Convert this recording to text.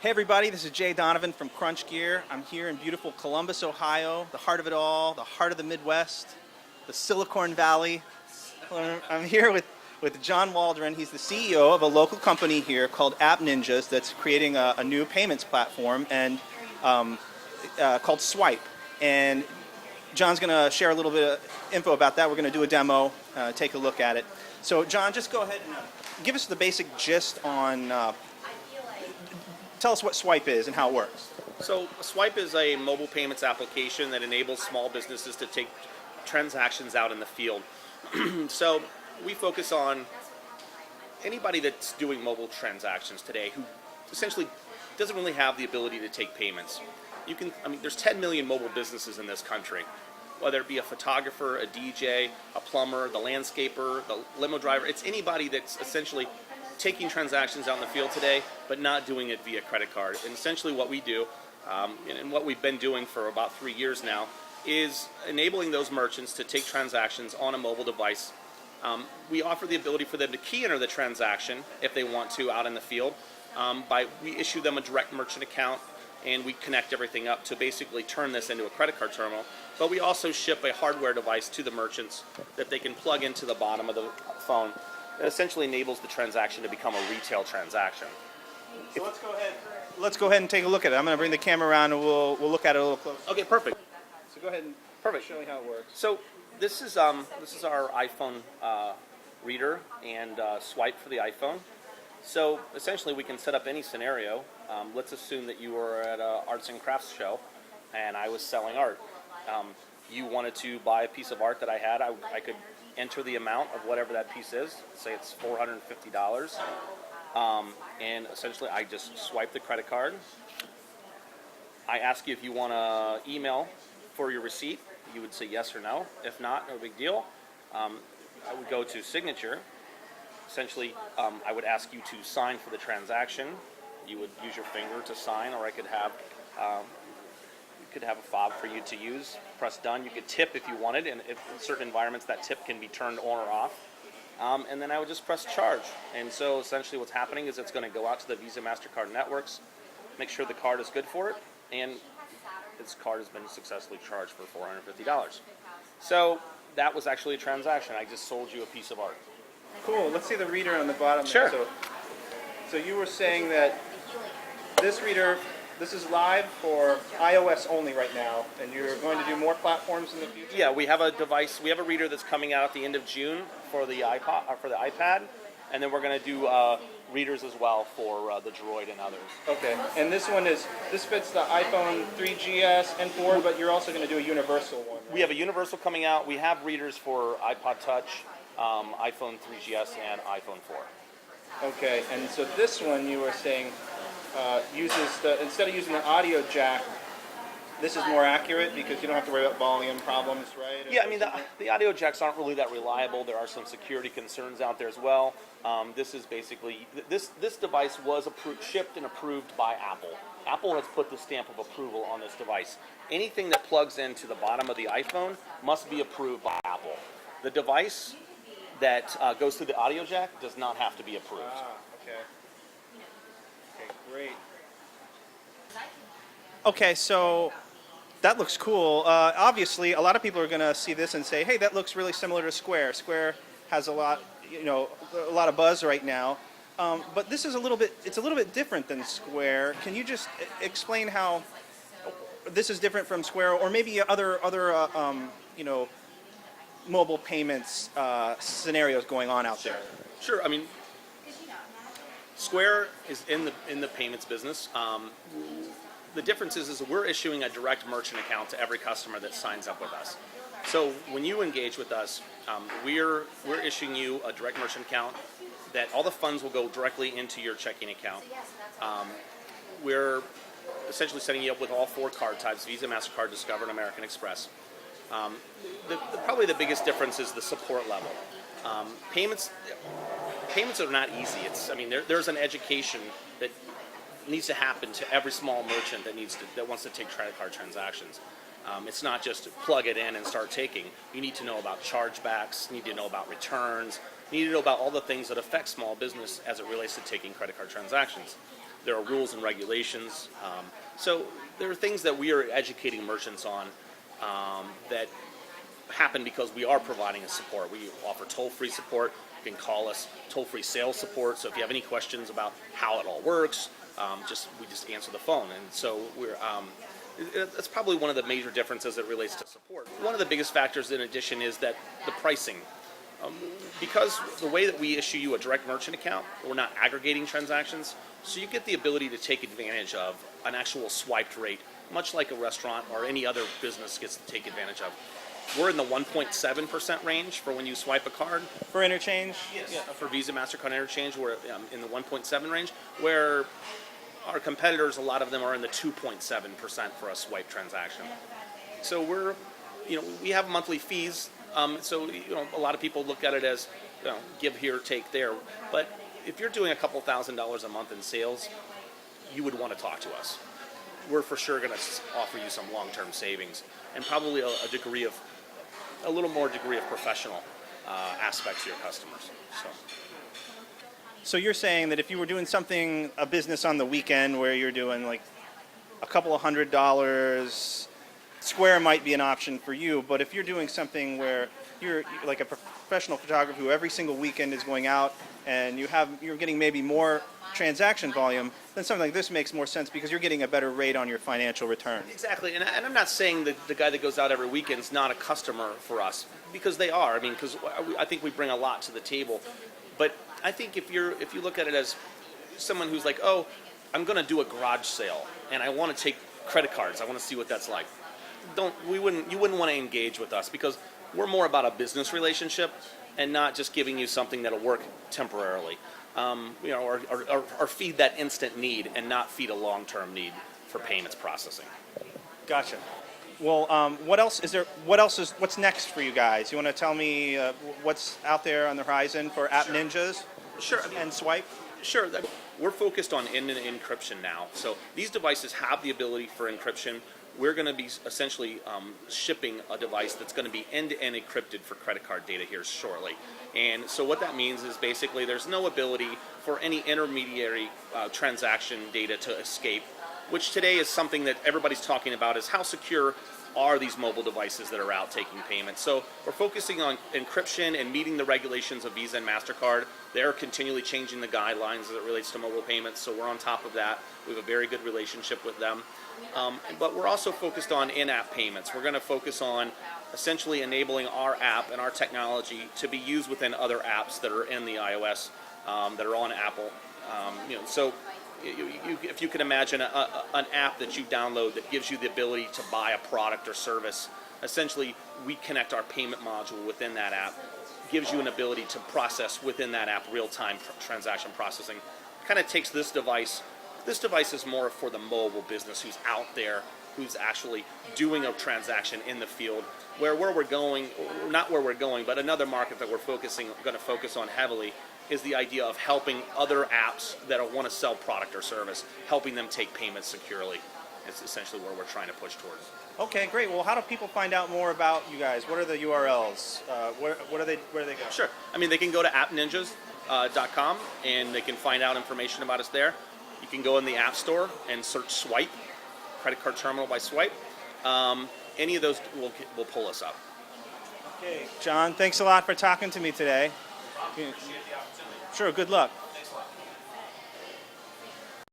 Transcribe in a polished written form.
Hey everybody, this is Donovan from CrunchGear. I'm here in beautiful Columbus, Ohio, the heart of it all, the heart of the Midwest, the Silicon Valley. I'm here with John Waldron. He's the CEO of a local company here called AppNinjas that's creating a new payments platform and called Swipe. And John's going to share a little bit of info about that. We're going to do a demo, take a look at it. So John, just go ahead and give us the basic gist on tell us what Swipe is and how it works. So Swipe is a mobile payments application that enables small businesses to take transactions out in the field. So we focus on anybody that's doing mobile transactions today who essentially doesn't really have the ability to take payments. There's 10 million mobile businesses in this country, whether it be a photographer, a DJ, a plumber, the landscaper, the limo driver. It's anybody that's essentially taking transactions out in the field today, but not doing it via credit card. And essentially what we do, and what we've been doing for about 3 years now, is enabling those merchants to take transactions on a mobile device. We offer the ability for them to key enter the transaction if they want to out in the field. We issue them a direct merchant account, and we connect everything up to basically turn this into a credit card terminal. But we also ship a hardware device to the merchants that they can plug into the bottom of the phone. It essentially enables the transaction to become a retail transaction. So let's go ahead and take a look at it. I'm going to bring the camera around and we'll look at it a little closer. Okay, perfect. So go ahead and show me how it works. So this is our iPhone reader and Swipe for the iPhone. So essentially we can set up any scenario. Let's assume that you were at an arts and crafts show and I was selling art. You wanted to buy a piece of art that I had. I could enter the amount of whatever that piece is. Say it's $450. And essentially I just swipe the credit card. I ask you if you want to email for your receipt. You would say yes or no. If not, no big deal. I would go to signature. Essentially, I would ask you to sign for the transaction. You would use your finger to sign, or I could have a fob for you to use. Press done. You could tip if you wanted, and if in certain environments that tip can be turned on or off. And then I would just press charge. And so essentially what's happening is it's going to go out to the Visa, MasterCard networks, make sure the card is good for it, and this card has been successfully charged for $450. So that was actually a transaction. I just sold you a piece of art. Cool. Let's see the reader on the bottom. Sure. So you were saying that this reader, this is live for iOS only right now, and you're going to do more platforms in the future? Yeah, we have a device. We have a reader that's coming out at the end of June for the iPad, and then we're going to do readers as well for the Droid and others. Okay, and this fits the iPhone 3GS and 4, but you're also going to do a universal one, right? We have a universal coming out. We have readers for iPod Touch, iPhone 3GS, and iPhone 4. Okay, and so this one you were saying uses instead of using the audio jack, this is more accurate because you don't have to worry about volume problems, right? Yeah, the audio jacks aren't really that reliable. There are some security concerns out there as well. This is basically, this device was shipped and approved by Apple. Apple has put the stamp of approval on this device. Anything that plugs into the bottom of the iPhone must be approved by Apple. The device that goes through the audio jack does not have to be approved. Okay. Okay, great. Okay, so that looks cool. Obviously, a lot of people are going to see this and say, "Hey, that looks really similar to Square." Square has a lot of buzz right now, but this is it's a little bit different than Square. Can you just explain how this is different from Square, or maybe other mobile payments scenarios going on out there? Sure. Square is in the payments business. The difference is we're issuing a direct merchant account to every customer that signs up with us. So when you engage with us, we're issuing you a direct merchant account that all the funds will go directly into your checking account. We're essentially setting you up with all 4 card types: Visa, MasterCard, Discover, and American Express. Probably the biggest difference is the support level. Payments are not easy. There's an education that needs to happen to every small merchant that wants to take credit card transactions. It's not just plug it in and start taking. You need to know about chargebacks. You need to know about returns. need to know about all the things that affect small business as it relates to taking credit card transactions. There are rules and regulations. So there are things that we are educating merchants on that happen because we are providing a support. We offer toll-free support. You can call us toll-free sales support. So if you have any questions about how it all works, we just answer the phone. And so that's probably one of the major differences that relates to support. One of the biggest factors in addition is that the pricing. Because the way that we issue you a direct merchant account, we're not aggregating transactions, so you get the ability to take advantage of an actual swiped rate, much like a restaurant or any other business gets to take advantage of. We're in the 1.7% range for when you swipe a card. For interchange? Yes. Yeah, for Visa, MasterCard interchange, we're in the 1.7 range, where our competitors, a lot of them are in the 2.7% for a swipe transaction. So we have monthly fees. So a lot of people look at it as give here, take there. But if you're doing a couple $1,000s a month in sales, you would want to talk to us. We're for sure going to offer you some long-term savings and probably a little more degree of professional aspects to your customers. So you're saying that if you were doing a business on the weekend where you're doing like a couple of $100s, Square might be an option for you, but if you're doing something where you're like a professional photographer who every single weekend is going out and you're getting maybe more transaction volume, then something like this makes more sense because you're getting a better rate on your financial return. Exactly, and I'm not saying that the guy that goes out every weekend is not a customer for us, because they are. I mean, because I think we bring a lot to the table. But I think if you look at it as someone who's like, oh, I'm going to do a garage sale and I want to take credit cards, I want to see what that's like. You wouldn't want to engage with us because we're more about a business relationship and not just giving you something that'll work temporarily, or feed that instant need and not feed a long-term need for payments processing. Gotcha. Well, what's next for you guys? You want to tell me what's out there on the horizon for AppNinjas? Sure. And Swipe? Sure. We're focused on end-to-end encryption now. So these devices have the ability for encryption. We're going to be essentially shipping a device that's going to be end-to-end encrypted for credit card data here shortly. And so what that means is basically there's no ability for any intermediary transaction data to escape, which today is something that everybody's talking about, is how secure are these mobile devices that are out taking payments. So we're focusing on encryption and meeting the regulations of Visa and MasterCard. They're continually changing the guidelines as it relates to mobile payments, so we're on top of that. We have a very good relationship with them. But we're also focused on in-app payments. We're going to focus on essentially enabling our app and our technology to be used within other apps that are in the iOS, that are on Apple. So if you can imagine an app that you download that gives you the ability to buy a product or service, essentially we connect our payment module within that app, gives you an ability to process within that app real-time transaction processing. Kind of takes this device. This device is more for the mobile business who's out there, who's actually doing a transaction in the field. Where we're going, not where we're going, but another market that we're going to focus on heavily is the idea of helping other apps that want to sell product or service, helping them take payments securely. It's essentially where we're trying to push towards. Okay, great. Well, how do people find out more about you guys? What are the URLs? Where do they go? Sure. I mean, they can go to AppNinjas.com and they can find out information about us there. You can go in the App Store and search Swipe, credit card terminal by Swipe. Any of those will pull us up. Okay, John, thanks a lot for talking to me today. Sure, good luck.